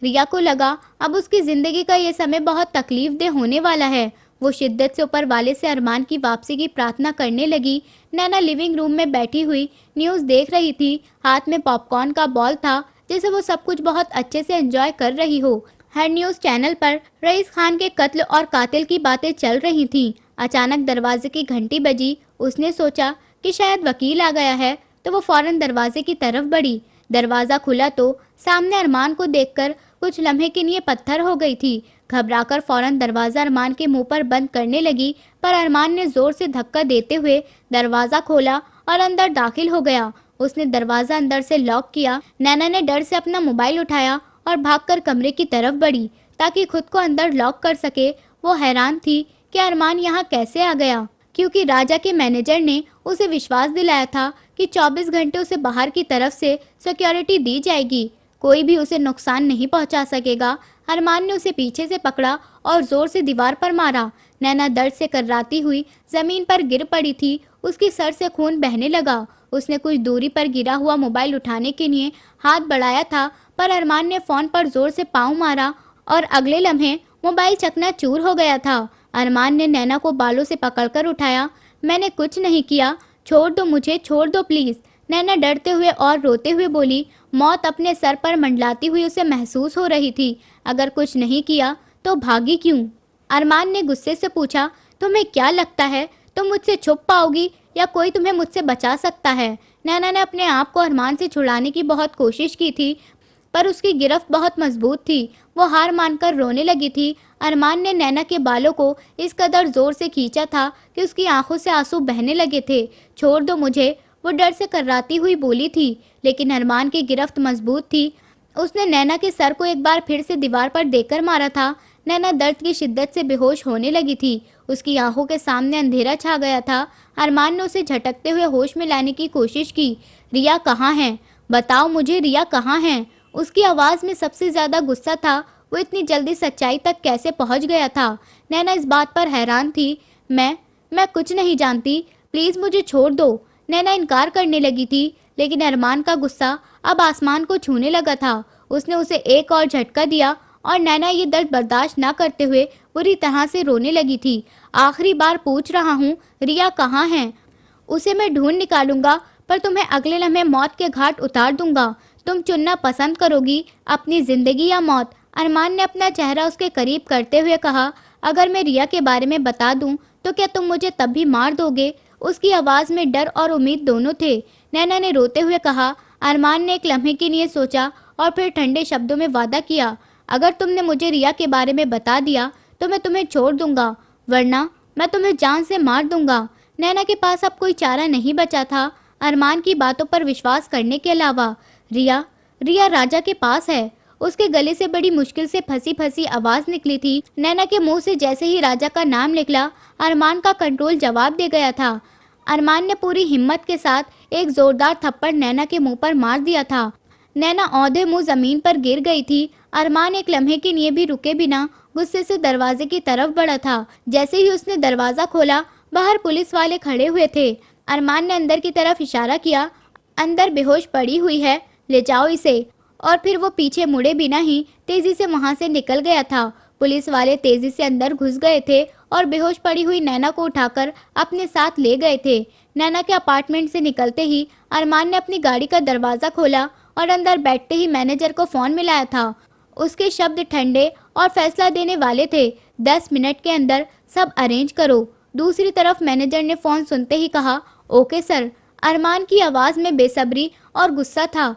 रिया को लगा अब उसकी ज़िंदगी का ये समय बहुत तकलीफदेह होने वाला है। वो शिद्दत से ऊपर वाले से अरमान की वापसी की प्रार्थना करने लगी। नैना लिविंग रूम में बैठी हुई न्यूज़ देख रही थी। हाथ में पॉपकॉर्न का बॉल था, जैसे वो सब कुछ बहुत अच्छे से एंजॉय कर रही हो। हर न्यूज़ चैनल पर रईस खान के कत्ल और कातिल की बातें चल रही थीं। अचानक दरवाजे की घंटी बजी। उसने सोचा कि शायद वकील आ गया है, तो वो फौरन दरवाजे की तरफ बढ़ी। दरवाज़ा खुला तो सामने अरमान को देखकर कुछ लम्हे के लिए पत्थर हो गई थी। घबराकर फौरन दरवाज़ा अरमान के मुंह पर बंद करने लगी, पर अरमान ने ज़ोर से धक्का देते हुए दरवाज़ा खोला और अंदर दाखिल हो गया। उसने दरवाज़ा अंदर से लॉक किया। नैना ने डर से अपना मोबाइल उठाया और भागकर कमरे की तरफ बढ़ी ताकि खुद को अंदर लॉक कर सके। वो हैरान थी कि अरमान यहाँ कैसे आ गया, क्योंकि राजा के मैनेजर ने उसे विश्वास दिलाया था कि 24 घंटे उसे बाहर की तरफ से सिक्योरिटी दी जाएगी, कोई भी उसे नुकसान नहीं पहुंचा सकेगा। अरमान ने उसे पीछे से पकड़ा और जोर से दीवार पर मारा। नैना दर्द से कर्राती हुई जमीन पर गिर पड़ी थी। उसकी सर से खून बहने लगा। उसने कुछ दूरी पर गिरा हुआ मोबाइल उठाने के लिए हाथ बढ़ाया था, पर अरमान ने फ़ोन पर जोर से पाँव मारा और अगले लम्हे मोबाइल चकनाचूर हो गया था। अरमान ने नैना को बालों से पकड़कर उठाया। मैंने कुछ नहीं किया, छोड़ दो मुझे, छोड़ दो प्लीज़। नैना डरते हुए और रोते हुए बोली। मौत अपने सर पर मंडलाती हुई उसे महसूस हो रही थी। अगर कुछ नहीं किया तो भागी क्यों? अरमान ने गुस्से से पूछा। तुम्हें क्या लगता है तुम मुझसे छुप पाओगी या कोई तुम्हें मुझसे बचा सकता है? नैना ने अपने आप को अरमान से छुड़ाने की बहुत कोशिश की थी, पर उसकी गिरफ्त बहुत मजबूत थी। वो हार मानकर रोने लगी थी। अरमान ने नैना के बालों को इस कदर जोर से खींचा था कि उसकी आंखों से आंसू बहने लगे थे। छोड़ दो मुझे, वो डर से कर्राती हुई बोली थी, लेकिन अरमान की गिरफ्त मजबूत थी। उसने नैना के सर को एक बार फिर से दीवार पर देकर मारा था। नैना दर्द की शिद्दत से बेहोश होने लगी थी। उसकी आंखों के सामने अंधेरा छा गया था। अरमान ने उसे झटकते हुए होश में लाने की कोशिश की। रिया कहाँ है? बताओ मुझे, रिया कहाँ है? उसकी आवाज़ में सबसे ज़्यादा गुस्सा था। वो इतनी जल्दी सच्चाई तक कैसे पहुंच गया था? नैना इस बात पर हैरान थी। मैं कुछ नहीं जानती, प्लीज़ मुझे छोड़ दो। नैना इनकार करने लगी थी, लेकिन अरमान का गुस्सा अब आसमान को छूने लगा था। उसने उसे एक और झटका दिया और नैना ये दर्द बर्दाश्त न करते हुए बुरी तरह से रोने लगी थी। आखिरी बार पूछ रहा हूँ, रिया कहाँ है? उसे मैं ढूंढ निकालूंगा, पर तुम्हें अगले लम्हे मौत के घाट उतार दूंगा। तुम चुनना पसंद करोगी, अपनी ज़िंदगी या मौत? अरमान ने अपना चेहरा उसके करीब करते हुए कहा। अगर मैं रिया के बारे में बता दूं तो क्या तुम मुझे तब भी मार दोगे? उसकी आवाज़ में डर और उम्मीद दोनों थे। नैना ने रोते हुए कहा। अरमान ने एक लम्हे के लिए सोचा और फिर ठंडे शब्दों में वादा किया, अगर तुमने मुझे रिया के बारे में बता दिया तो मैं तुम्हें छोड़ दूंगा, वरना मैं तुम्हें जान से मार दूंगा। नैना के पास अब कोई चारा नहीं बचा था अरमान की बातों पर विश्वास करने के अलावा। रिया राजा के पास है। उसके गले से बड़ी मुश्किल से फंसी फंसी आवाज़ निकली थी। नैना के मुंह से जैसे ही राजा का नाम निकला, अरमान का कंट्रोल जवाब दे गया था। अरमान ने पूरी हिम्मत के साथ एक जोरदार थप्पड़ नैना के मुंह पर मार दिया था। नैना औंधे मुंह जमीन पर गिर गई थी। अरमान एक लम्हे के लिए भी रुके बिना गुस्से से दरवाजे की तरफ बढ़ा था। जैसे ही उसने दरवाज़ा खोला, बाहर पुलिस वाले खड़े हुए थे। अरमान ने अंदर की तरफ इशारा किया। अंदर बेहोश पड़ी हुई है, ले जाओ इसे। और फिर वो पीछे मुड़े बिना ही तेजी से वहां से निकल गया था। पुलिस वाले तेजी से अंदर घुस गए थे और बेहोश पड़ी हुई नैना को उठाकर अपने साथ ले गए थे। नैना के अपार्टमेंट से निकलते ही अरमान ने अपनी गाड़ी का दरवाज़ा खोला और अंदर बैठते ही मैनेजर को फ़ोन मिलाया था। उसके शब्द ठंडे और फैसला देने वाले थे। 10 मिनट के अंदर सब अरेंज करो। दूसरी तरफ मैनेजर ने फ़ोन सुनते ही कहा, ओके सर। अरमान की आवाज़ में बेसब्री और गुस्सा था।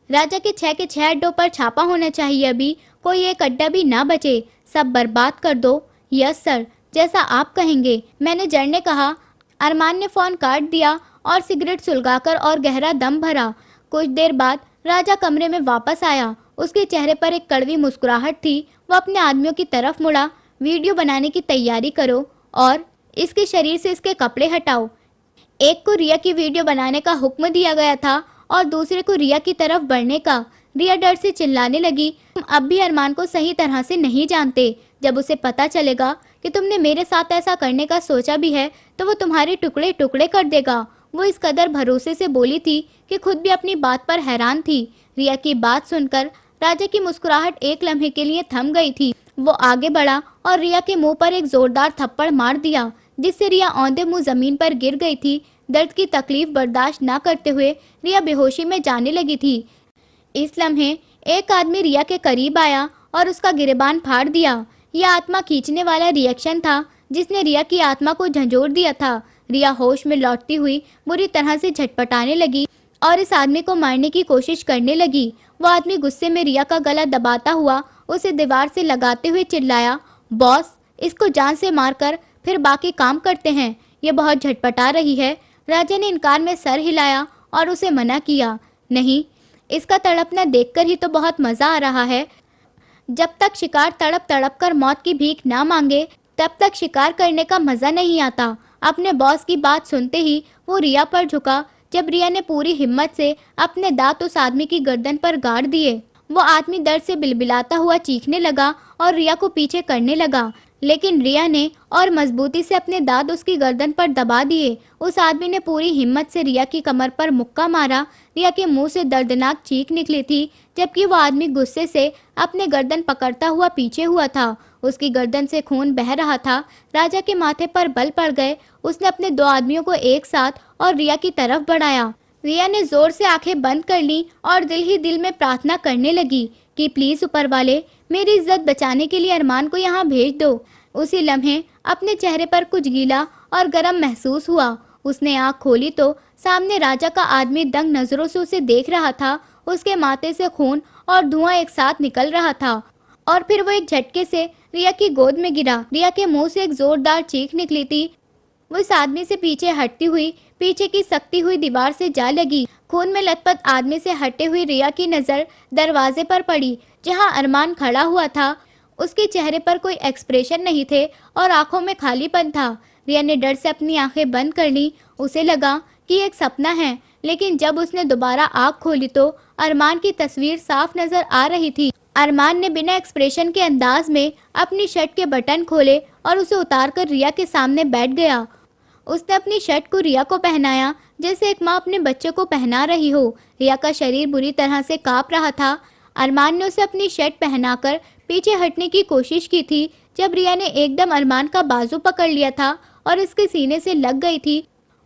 राजा के 6 के 6 अड्डों पर छापा होना चाहिए, अभी कोई एक अड्डा भी ना बचे, सब बर्बाद कर दो। यस सर, जैसा आप कहेंगे, मैनेजर ने कहा। अरमान ने फ़ोन काट दिया और सिगरेट सुलगाकर और गहरा दम भरा। कुछ देर बाद राजा कमरे में वापस आया। उसके चेहरे पर एक कड़वी मुस्कुराहट थी। वो अपने आदमियों की तरफ मुड़ा। वीडियो बनाने की तैयारी करो और इसके शरीर से इसके कपड़े हटाओ। एक को रिया की वीडियो बनाने का हुक्म दिया गया था और दूसरे को रिया की तरफ बढ़ने का। रिया डर से चिल्लाने लगी, तुम अब भी अरमान को सही तरह से नहीं जानते। जब उसे पता चलेगा कि तुमने मेरे साथ ऐसा करने का सोचा भी है तो वो तुम्हारे टुकड़े टुकड़े कर देगा। वो इस कदर भरोसे से बोली थी कि खुद भी अपनी बात पर हैरान थी। रिया की बात सुनकर राजा की मुस्कुराहट एक लम्हे के लिए थम गई थी। वो आगे बढ़ा और रिया के मुंह पर एक जोरदार थप्पड़ मार दिया, जिससे रिया औंधे मुंह जमीन पर गिर गई थी। दर्द की तकलीफ बर्दाश्त न करते हुए रिया बेहोशी में जाने लगी थी। इस लम्हे एक आदमी रिया के करीब आया और उसका गिरेबान फाड़ दिया। यह आत्मा खींचने वाला रिएक्शन था जिसने रिया की आत्मा को झंझोड़ दिया था। रिया होश में लौटती हुई बुरी तरह से झटपटाने लगी और इस आदमी को मारने की कोशिश करने लगी। वो आदमी गुस्से में रिया का गला दबाता हुआ उसे दीवार से लगाते हुए चिल्लाया, बॉस, इसको जान से मारकर फिर बाकी काम करते हैं। ये बहुत झटपटा रही है। राजा ने इनकार में सर हिलाया और उसे मना किया, नहीं, इसका तड़पना देखकर ही तो बहुत मज़ा आ रहा है। जब तक शिकार तड़प तड़प कर मौत की भीख ना मांगे तब तक शिकार करने का मज़ा नहीं आता। अपने बॉस की बात सुनते ही वो रिया पर झुका। जब रिया ने पूरी हिम्मत से अपने दांत उस आदमी की गर्दन पर गाड़ दिए, वो आदमी दर्द से बिलबिलाता हुआ चीखने लगा और रिया को पीछे करने लगा, लेकिन रिया ने और मजबूती से अपने दांत उसकी गर्दन पर दबा दिए। उस आदमी ने पूरी हिम्मत से रिया की कमर पर मुक्का मारा। रिया के मुंह से दर्दनाक चीख निकली थी, जबकि वो आदमी गुस्से से अपने गर्दन पकड़ता हुआ पीछे हुआ था। उसकी गर्दन से खून बह रहा था। राजा के माथे पर बल पड़ गए। उसने अपने दो आदमियों को एक साथ और रिया की तरफ बढ़ाया। रिया ने जोर से आंखें बंद कर ली और दिल ही दिल में प्रार्थना करने लगी कि प्लीज ऊपर वाले, मेरी इज्जत बचाने के लिए अरमान को यहाँ भेज दो। उसी लम्हे अपने चेहरे पर कुछ गीला और गर्म महसूस हुआ। उसने आंख खोली तो सामने राजा का आदमी दंग नजरों से उसे देख रहा था। उसके माथे से खून और धुआं एक साथ निकल रहा था और फिर वो एक झटके से रिया की गोद में गिरा। रिया के मुंह से एक जोरदार चीख निकली थी। वो इस आदमी से पीछे हटती हुई पीछे की सकती हुई दीवार से जा लगी। खून में लथपथ आदमी से हटे हुई रिया की नज़र दरवाजे पर पड़ी, जहां अरमान खड़ा हुआ था। उसके चेहरे पर कोई एक्सप्रेशन नहीं थे और आंखों में खालीपन था। रिया ने डर से अपनी आंखें बंद कर ली। उसे लगा कि एक सपना है, लेकिन जब उसने दोबारा आंख खोली तो अरमान की तस्वीर साफ नजर आ रही थी। अरमान ने बिना एक्सप्रेशन के अंदाज में अपनी शर्ट के बटन खोले और उसे उतारकर रिया के सामने बैठ गया। उसने अपनी शर्ट को रिया को पहनाया जैसे एक माँ अपने बच्चे को पहना रही हो। रिया का शरीर बुरी तरह से कांप रहा था। अरमान ने उसे अपनी शर्ट पहनाकर पीछे हटने की कोशिश की थी, जब रिया ने एकदम अरमान का बाजू पकड़ लिया था और इसके सीने से लग गई थी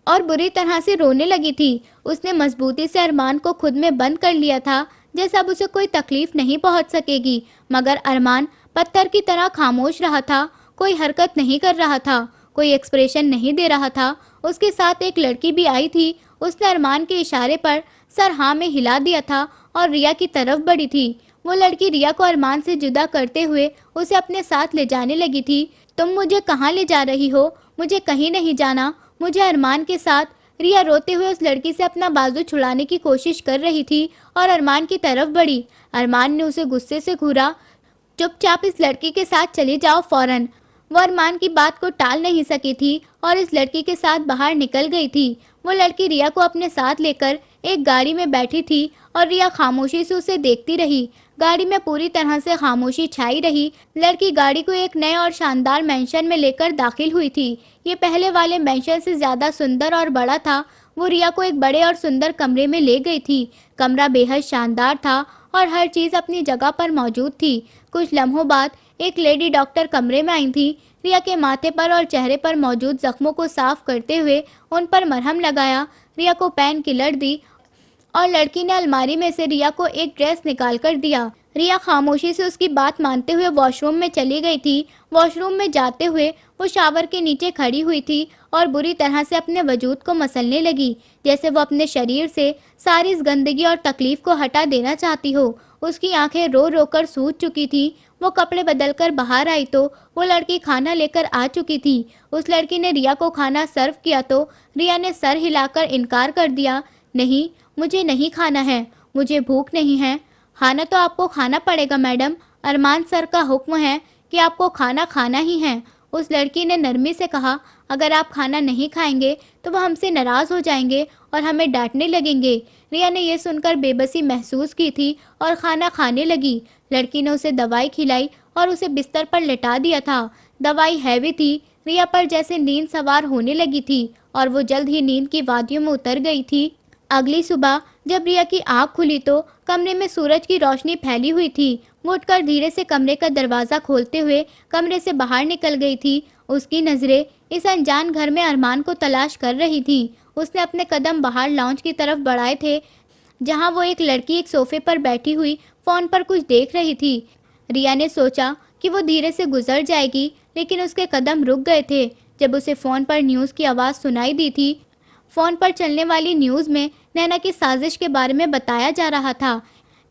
और बुरी तरह से रोने लगी थी। उसने मजबूती से अरमान को खुद में बंद कर लिया था, जैसे अब उसे कोई तकलीफ नहीं पहुंच सकेगी। मगर अरमान पत्थर की तरह खामोश रहा था। कोई हरकत नहीं कर रहा था, कोई एक्सप्रेशन नहीं दे रहा था। उसके साथ एक लड़की भी आई थी। उसने अरमान के इशारे पर सर हाँ में हिला दिया था और रिया की तरफ बढ़ी थी। वो लड़की रिया को अरमान से जुदा करते हुए उसे अपने साथ ले जाने लगी थी। तुम मुझे कहाँ ले जा रही हो? मुझे कहीं नहीं जाना, मुझे अरमान के साथ। रिया रोते हुए उस लड़की से अपना बाजू छुड़ाने की कोशिश कर रही थी और अरमान की तरफ बढ़ी। अरमान ने उसे गुस्से से घूरा, चुपचाप इस लड़की के साथ चली जाओ फौरन। वो अरमान की बात को टाल नहीं सकी थी और इस लड़की के साथ बाहर निकल गई थी। वो लड़की रिया को अपने साथ लेकर एक गाड़ी में बैठी थी और रिया खामोशी से उसे देखती रही। गाड़ी में पूरी तरह से खामोशी छाई रही। लड़की गाड़ी को एक नए और शानदार मेंशन में लेकर दाखिल हुई थी। ये पहले वाले मेंशन से ज़्यादा सुंदर और बड़ा था। वो रिया को एक बड़े और सुंदर कमरे में ले गई थी। कमरा बेहद शानदार था और हर चीज़ अपनी जगह पर मौजूद थी। कुछ लम्हों बाद एक लेडी डॉक्टर कमरे में आई थी। रिया के माथे पर और चेहरे पर मौजूद जख्मों को साफ करते हुए उन पर मरहम लगाया। रिया को पेन किलर दी और लड़की ने अलमारी में से रिया को एक ड्रेस निकाल कर दिया। रिया खामोशी से उसकी बात मानते हुए वॉशरूम में चली गई थी। वॉशरूम में जाते हुए वो शावर के नीचे खड़ी हुई थी और बुरी तरह से अपने वजूद को मसलने लगी, जैसे वो अपने शरीर से सारी इस गंदगी और तकलीफ को हटा देना चाहती हो। उसकी आंखें रो रो कर सूज चुकी थी। वो कपड़े बदलकर बाहर आई तो वो लड़की खाना लेकर आ चुकी थी। उस लड़की ने रिया को खाना सर्व किया तो रिया ने सर हिलाकर इनकार कर दिया, नहीं, मुझे नहीं खाना है, मुझे भूख नहीं है। खाना तो आपको खाना पड़ेगा मैडम, अरमान सर का हुक्म है कि आपको खाना खाना ही है। उस लड़की ने नरमी से कहा, अगर आप खाना नहीं खाएंगे तो वह हमसे नाराज़ हो जाएंगे और हमें डांटने लगेंगे। रिया ने यह सुनकर बेबसी महसूस की थी और खाना खाने लगी। लड़की ने उसे दवाई खिलाई और उसे बिस्तर पर लेटा दिया था। दवाई हैवी थी। रिया पर जैसे नींद सवार होने लगी थी और वो जल्द ही नींद की वादियों में उतर गई थी। अगली सुबह जब रिया की आंख खुली तो कमरे में सूरज की रोशनी फैली हुई थी। वो उठकर धीरे से कमरे का दरवाज़ा खोलते हुए कमरे से बाहर निकल गई थी। उसकी नज़रें इस अनजान घर में अरमान को तलाश कर रही थी। उसने अपने कदम बाहर लॉन्च की तरफ बढ़ाए थे, जहां वो एक लड़की एक सोफे पर बैठी हुई फ़ोन पर कुछ देख रही थी। रिया ने सोचा कि वो धीरे से गुजर जाएगी, लेकिन उसके कदम रुक गए थे जब उसे फ़ोन पर न्यूज़ की आवाज़ सुनाई दी थी। फ़ोन पर चलने वाली न्यूज़ में नैना की साजिश के बारे में बताया जा रहा था।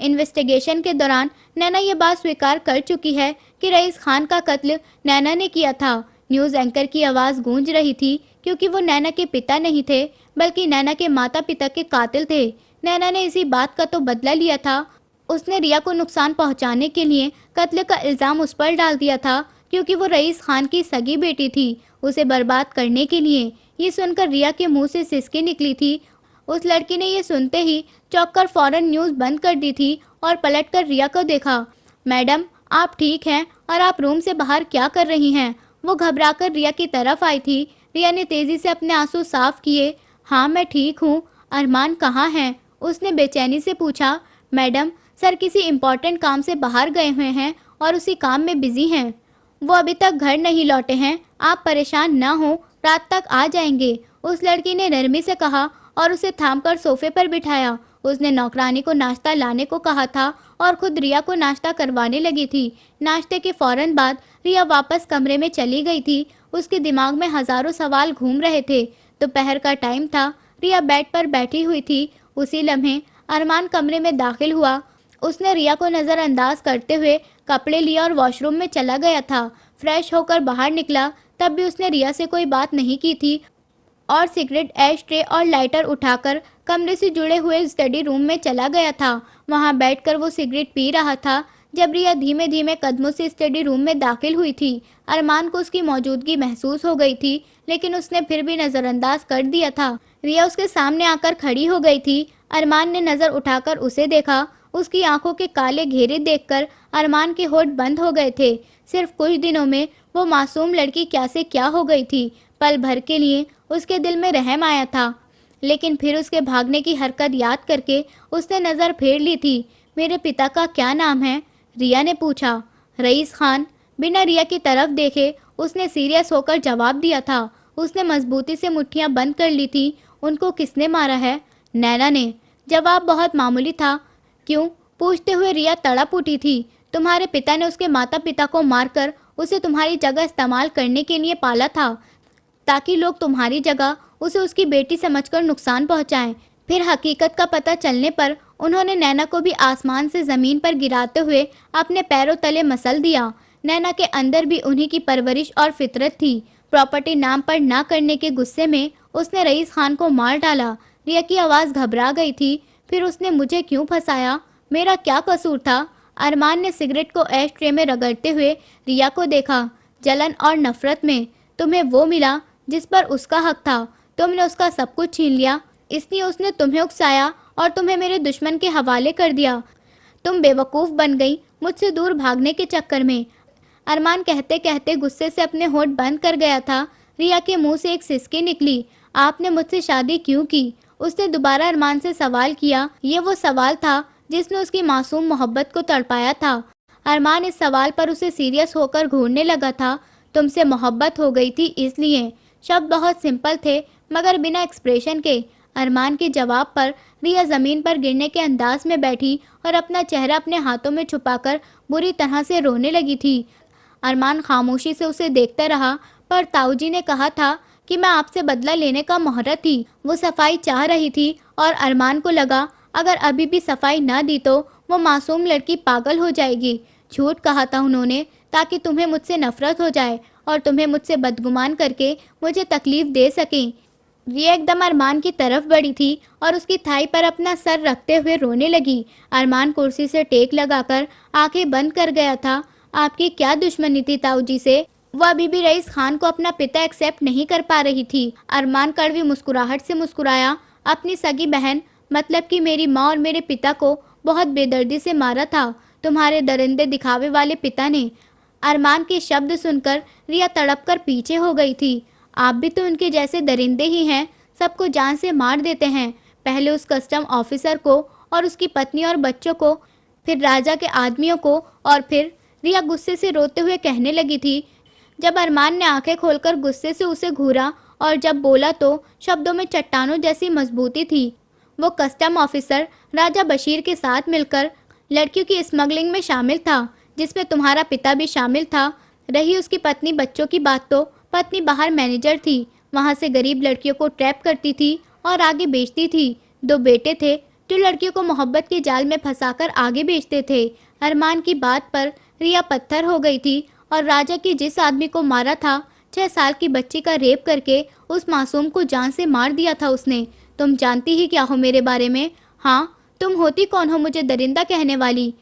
इन्वेस्टिगेशन के दौरान नैना ये बात स्वीकार कर चुकी है कि रईस खान का कत्ल नैना ने किया था। न्यूज़ एंकर की आवाज़ गूंज रही थी, क्योंकि वो नैना के पिता नहीं थे, बल्कि नैना के माता पिता के कातिल थे। नैना ने इसी बात का तो बदला लिया था। उसने रिया को नुकसान पहुंचाने के लिए कत्ल का इल्ज़ाम उस पर डाल दिया था, क्योंकि वो रईस खान की सगी बेटी थी, उसे बर्बाद करने के लिए। ये सुनकर रिया के मुंह से सिसकी निकली थी। उस लड़की ने ये सुनते ही चौंककर फौरन न्यूज़ बंद कर दी थी और पलटकर रिया को देखा। मैडम, आप ठीक हैं और आप रूम से बाहर क्या कर रही हैं? वो घबराकर रिया की तरफ आई थी। रिया ने तेज़ी से अपने आंसू साफ किए। हाँ, मैं ठीक हूँ। अरमान कहाँ हैं? उसने बेचैनी से पूछा। मैडम, सर किसी इम्पोर्टेंट काम से बाहर गए हुए हैं और उसी काम में बिजी हैं। वो अभी तक घर नहीं लौटे हैं। आप परेशान ना हो, रात तक आ जाएंगे। उस लड़की ने नरमी से कहा और उसे थामकर सोफे पर बिठाया। उसने नौकरानी को नाश्ता लाने को कहा था और खुद रिया को नाश्ता करवाने लगी थी। नाश्ते के फौरन बाद रिया वापस कमरे में चली गई थी। उसके दिमाग में हजारों सवाल घूम रहे थे। दोपहर का टाइम था। रिया बेड पर बैठी हुई थी। उसी लम्हे अरमान कमरे में दाखिल हुआ। उसने रिया को नज़रअंदाज करते हुए कपड़े लिए और वॉशरूम में चला गया था। फ्रेश होकर बाहर निकला, तब भी उसने रिया से कोई बात नहीं की थी और सिगरेट एश ट्रे और लाइटर उठाकर कमरे से जुड़े हुए स्टडी रूम में चला गया था। वहां बैठकर वो सिगरेट पी रहा था जब रिया धीमे धीमे कदमों से स्टडी रूम में दाखिल हुई थी। अरमान को उसकी मौजूदगी महसूस हो गई थी, लेकिन उसने फिर भी नज़रअंदाज कर दिया था। रिया उसके सामने आकर खड़ी हो गई थी। अरमान ने नज़र उठाकर उसे देखा। उसकी आंखों के काले घेरे देखकर अरमान के होठ बंद हो गए थे। सिर्फ कुछ दिनों में वो मासूम लड़की क्या से क्या हो गई थी। पल भर के लिए उसके दिल में रहम आया था, लेकिन फिर उसके भागने की हरकत याद करके उसने नज़र फेर ली थी। मेरे पिता का क्या नाम है? रिया ने पूछा। रईस खान। बिना रिया की तरफ देखे उसने सीरियस होकर जवाब दिया था। उसने मजबूती से मुट्ठियां बंद कर ली थी। उनको किसने मारा है? नैना ने। जवाब बहुत मामूली था। क्यों? पूछते हुए रिया तड़प उठी थी। तुम्हारे पिता ने उसके माता पिता को मारकर उसे तुम्हारी जगह इस्तेमाल करने के लिए पाला था, ताकि लोग तुम्हारी जगह उसे उसकी बेटी समझकर नुकसान पहुंचाएं। फिर हकीकत का पता चलने पर उन्होंने नैना को भी आसमान से ज़मीन पर गिराते हुए अपने पैरों तले मसल दिया। नैना के अंदर भी उन्हीं की परवरिश और फितरत थी। प्रॉपर्टी नाम पर ना करने के गुस्से में उसने रईस खान को मार डाला। रिया की आवाज़ घबरा गई थी। फिर उसने मुझे क्यों फंसाया? मेरा क्या कसूर था? अरमान ने सिगरेट को ऐश ट्रे में रगड़ते हुए रिया को देखा, जलन और नफरत में। तुम्हें वो मिला जिस पर उसका हक था। तुमने उसका सब कुछ छीन लिया, इसलिए उसने तुम्हें उकसाया और तुम्हें मेरे दुश्मन के हवाले कर दिया। तुम बेवकूफ़ बन गई मुझसे दूर भागने के चक्कर में। अरमान कहते कहते गुस्से से अपने होठ बंद कर गया था। रिया के मुंह से एक सिसकी निकली। आपने मुझसे शादी क्यों की? उसने दोबारा अरमान से सवाल किया। ये वो सवाल था जिसने उसकी मासूम मोहब्बत को तड़पाया था। अरमान इस सवाल पर उसे सीरियस होकर घूरने लगा था। तुमसे मोहब्बत हो गई थी इसलिए। शब्द बहुत सिंपल थे, मगर बिना एक्सप्रेशन के। अरमान के जवाब पर रिया ज़मीन पर गिरने के अंदाज में बैठी और अपना चेहरा अपने हाथों में छुपाकर बुरी तरह से रोने लगी थी। अरमान खामोशी से उसे देखता रहा, पर ताऊजी ने कहा था कि मैं आपसे बदला लेने का मुहूर्त थी। वो सफाई चाह रही थी और अरमान को लगा अगर अभी भी सफाई ना दी तो वो मासूम लड़की पागल हो जाएगी। झूठ कहा था उन्होंने, ताकि तुम्हें मुझसे नफरत हो जाए और तुम्हें मुझसे बदगुमान करके मुझे तकलीफ दे सकें। रिया एकदम अरमान की तरफ बढ़ी थी और उसकी थाई पर अपना सर रखते हुए रोने लगी। अरमान कुर्सी से टेक लगाकर आंखें बंद कर गया था। आपकी क्या दुश्मनी थी ताऊ जी से? वो अभी भी रईस खान को अपना पिता एक्सेप्ट नहीं कर पा रही थी। अरमान कड़वी मुस्कुराहट से मुस्कुराया। अपनी सगी बहन, मतलब कि मेरी माँ और मेरे पिता को बहुत बेदर्दी से मारा था तुम्हारे दरिंदे दिखावे वाले पिता ने। अरमान के शब्द सुनकर रिया तड़प कर पीछे हो गई थी। आप भी तो उनके जैसे दरिंदे ही हैं, सबको जान से मार देते हैं। पहले उस कस्टम ऑफिसर को और उसकी पत्नी और बच्चों को, फिर राजा के आदमियों को, और फिर रिया गुस्से से रोते हुए कहने लगी थी। जब अरमान ने आंखें खोलकर गुस्से से उसे घूरा और जब बोला तो शब्दों में चट्टानों जैसी मजबूती थी। वो कस्टम ऑफिसर राजा बशीर के साथ मिलकर लड़कियों की स्मगलिंग में शामिल था, जिसमें तुम्हारा पिता भी शामिल था। रही उसकी पत्नी बच्चों की बात, तो पत्नी बाहर मैनेजर थी, वहां से गरीब लड़कियों को ट्रैप करती थी और आगे बेचती थी। 2 बेटे थे जो लड़कियों को मोहब्बत के जाल में फंसाकर आगे बेचते थे। अरमान की बात पर रिया पत्थर हो गई थी और राजा की जिस आदमी को मारा था, 6 साल की बच्ची का रेप करके उस मासूम को जान से मार दिया था उसने। तुम जानती ही क्या हो मेरे बारे में? हाँ, तुम होती कौन हो मुझे दरिंदा कहने वाली?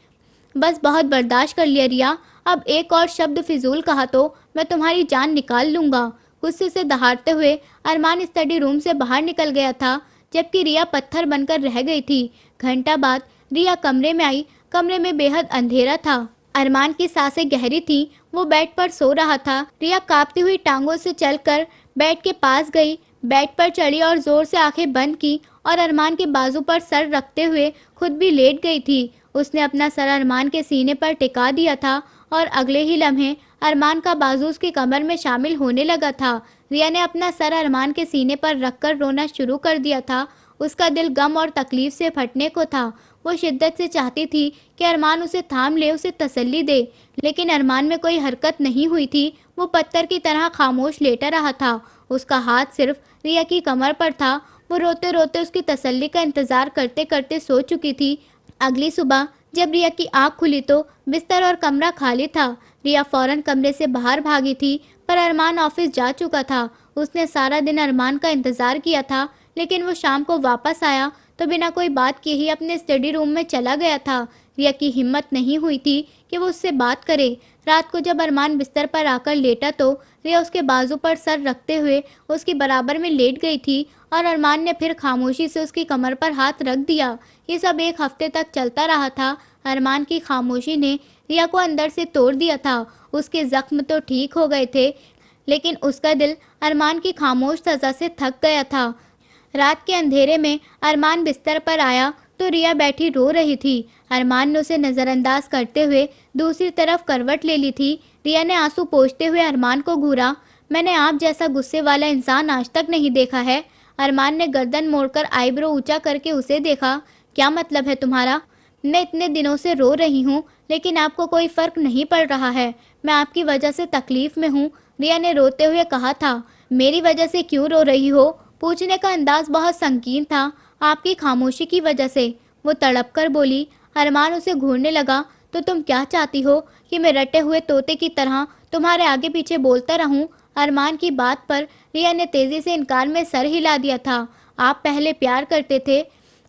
बस बहुत बर्दाश्त कर लिया रिया, अब एक और शब्द फिजूल कहा तो मैं तुम्हारी जान निकाल लूंगा। गुस्से से दहाड़ते हुए अरमान स्टडी रूम से बाहर निकल गया था, जबकि रिया पत्थर बनकर रह गई थी। घंटा बाद रिया कमरे में आई। कमरे में बेहद अंधेरा था। अरमान की सांसें गहरी थीं। वो बेड पर सो रहा था। रिया कांपती हुई टांगों से चलकर बेड के पास गई, बेड पर चढ़ी और जोर से आंखें बंद की और अरमान के बाजू पर सर रखते हुए खुद भी लेट गई थी। उसने अपना सर अरमान के सीने पर टिका दिया था और अगले ही लम्हे अरमान का बाजू उसकी कमर में शामिल होने लगा था। रिया ने अपना सर अरमान के सीने पर रखकर रोना शुरू कर दिया था। उसका दिल गम और तकलीफ से फटने को था। वो शिद्दत से चाहती थी कि अरमान उसे थाम ले, उसे तसल्ली दे, लेकिन अरमान में कोई हरकत नहीं हुई थी। वो पत्थर की तरह खामोश लेटा रहा था। उसका हाथ सिर्फ रिया की कमर पर था। वो रोते रोते उसकी तसल्ली का इंतजार करते करते सो चुकी थी। अगली सुबह जब रिया की आंख खुली तो बिस्तर और कमरा खाली था। रिया फौरन कमरे से बाहर भागी थी, पर अरमान ऑफिस जा चुका था। उसने सारा दिन अरमान का इंतजार किया था, लेकिन वो शाम को वापस आया तो बिना कोई बात किए ही अपने स्टडी रूम में चला गया था। रिया की हिम्मत नहीं हुई थी कि वो उससे बात करे। रात को जब अरमान बिस्तर पर आकर लेटा तो रिया उसके बाजू पर सर रखते हुए उसकी बराबर में लेट गई थी और अरमान ने फिर खामोशी से उसकी कमर पर हाथ रख दिया। ये सब 1 हफ्ते तक चलता रहा था। अरमान की खामोशी ने रिया को अंदर से तोड़ दिया था। उसके जख्म तो ठीक हो गए थे, लेकिन उसका दिल अरमान की खामोश सजा से थक गया था। रात के अंधेरे में अरमान बिस्तर पर आया तो रिया बैठी रो रही थी। अरमान ने उसे नज़रअंदाज करते हुए दूसरी तरफ करवट ले ली थी। रिया ने आंसू पोंछते हुए अरमान को घूरा। मैंने आप जैसा गुस्से वाला इंसान आज तक नहीं देखा है। अरमान ने गर्दन मोड़कर आईब्रो ऊंचा करके उसे देखा। क्या मतलब है तुम्हारा? मैं इतने दिनों से रो रही हूँ, लेकिन आपको कोई फर्क नहीं पड़ रहा है। मैं आपकी वजह से तकलीफ में हूँ, रिया ने रोते हुए कहा था। मेरी वजह से क्यों रो रही हो? पूछने का अंदाज बहुत संकीर्ण था। आपकी खामोशी की वजह से, वो तड़प कर बोली। अरमान उसे घूरने लगा। तो तुम क्या चाहती हो कि मैं रटे हुए तोते की तरह तुम्हारे आगे पीछे बोलता रहूं? अरमान की बात पर रिया ने तेजी से इनकार में सर हिला दिया था। आप पहले प्यार करते थे,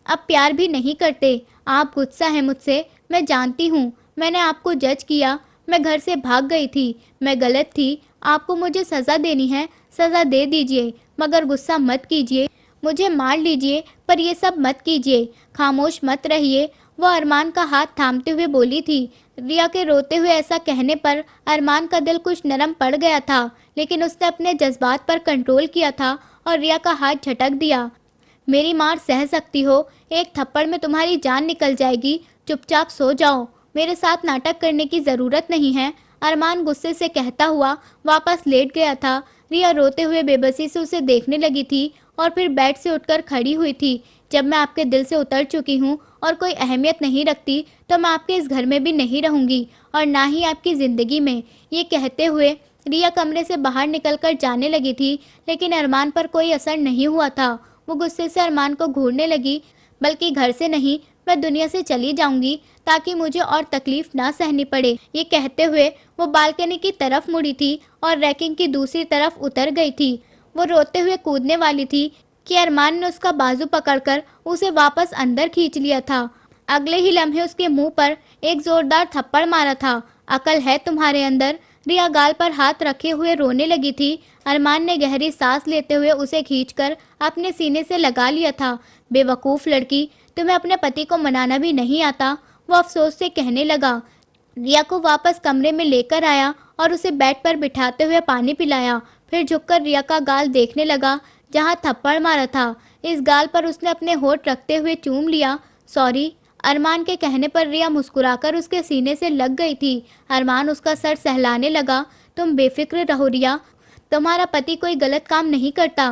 अब प्यार भी नहीं करते। आप गुस्सा है मुझसे, मैं जानती हूँ। मैंने आपको जज किया, मैं घर से भाग गई थी, मैं गलत थी। आपको मुझे सज़ा देनी है, सज़ा दे दीजिए, मगर गुस्सा मत कीजिए। मुझे मार लीजिए, पर ये सब मत कीजिए। खामोश मत रहिए, वो अरमान का हाथ थामते हुए बोली थी। रिया के रोते हुए ऐसा कहने पर अरमान का दिल कुछ नरम पड़ गया था, लेकिन उसने अपने जज्बात पर कंट्रोल किया था और रिया का हाथ झटक दिया। मेरी मार सह सकती हो, एक थप्पड़ में तुम्हारी जान निकल जाएगी। चुपचाप सो जाओ, मेरे साथ नाटक करने की ज़रूरत नहीं है। अरमान गुस्से से कहता हुआ वापस लेट गया था। रिया रोते हुए बेबसी से उसे देखने लगी थी और फिर बेड से उठकर खड़ी हुई थी। जब मैं आपके दिल से उतर चुकी हूँ और कोई अहमियत नहीं रखती, तो मैं आपके इस घर में भी नहीं रहूँगी और ना ही आपकी ज़िंदगी में। ये कहते हुए रिया कमरे से बाहर निकलकर जाने लगी थी, लेकिन अरमान पर कोई असर नहीं हुआ था। वो गुस्से से अरमान को घूरने लगी। बल्कि घर से नहीं, मैं दुनिया से चली जाऊंगी, ताकि मुझे और तकलीफ ना सहनी पड़े। ये कहते हुए वो बालकनी की तरफ मुड़ी थी और रैकिंग की दूसरी तरफ उतर गई थी। वो रोते हुए कूदने वाली थी कि अरमान ने उसका बाजू पकड़कर उसे वापस अंदर खींच लिया था। अगले ही लम्हे उसके मुंह पर एक जोरदार थप्पड़ मारा था। अकल है तुम्हारे अंदर? रिया गाल पर हाथ रखे हुए रोने लगी थी। अरमान ने गहरी सांस लेते हुए उसे खींचकर अपने सीने से लगा लिया था। बेवकूफ़ लड़की, तुम्हें अपने पति को मनाना भी नहीं आता, वो अफसोस से कहने लगा। रिया को वापस कमरे में लेकर आया और उसे बेड पर बिठाते हुए पानी पिलाया। फिर झुककर रिया का गाल देखने लगा जहाँ थप्पड़ मारा था। इस गाल पर उसने अपने होठ रखते हुए चूम लिया। सॉरी। अरमान के कहने पर रिया मुस्कुराकर उसके सीने से लग गई थी। अरमान उसका सर सहलाने लगा। तुम बेफिक्र रहो रिया, तुम्हारा पति कोई गलत काम नहीं करता।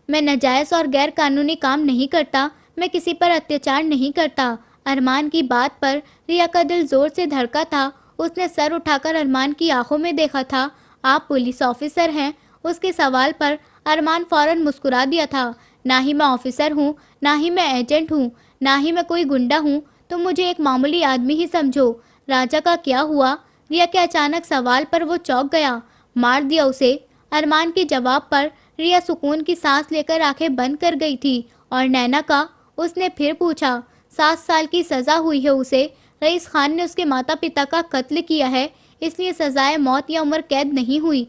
मैं नाजायज़ और गैर कानूनी काम नहीं करता, मैं किसी पर अत्याचार नहीं करता। अरमान की बात पर रिया का दिल जोर से धड़का था। उसने सर उठाकर अरमान की आंखों में देखा था। आप पुलिस ऑफिसर हैं? उसके सवाल पर अरमान फौरन मुस्कुरा दिया था। ना ही मैं ऑफिसर हूँ, ना ही मैं एजेंट हूँ, ना ही मैं कोई गुंडा हूँ, तुम मुझे एक मामूली आदमी ही समझो। राजा का क्या हुआ? रिया के अचानक सवाल पर वो चौंक गया। मार दिया उसे। अरमान के जवाब पर रिया सुकून की सांस लेकर आंखें बंद कर गई थी। और नैना का? उसने फिर पूछा। 7 साल की सज़ा हुई है उसे। रईस खान ने उसके माता पिता का कत्ल किया है, इसलिए सजाए मौत या उम्र कैद नहीं हुई।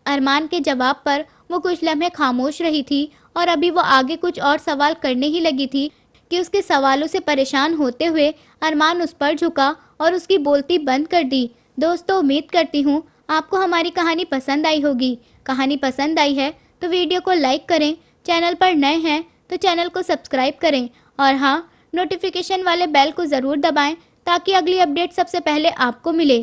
अरमान के जवाब पर वो कुछ लम्हे खामोश रही थी और अभी वो आगे कुछ और सवाल करने ही लगी थी कि उसके सवालों से परेशान होते हुए अरमान उस पर झुका और उसकी बोलती बंद कर दी। दोस्तों, उम्मीद करती हूँ आपको हमारी कहानी पसंद आई होगी। कहानी पसंद आई है तो वीडियो को लाइक करें, चैनल पर नए हैं तो चैनल को सब्सक्राइब करें और हाँ, नोटिफिकेशन वाले बेल को ज़रूर दबाएं ताकि अगली अपडेट सबसे पहले आपको मिले।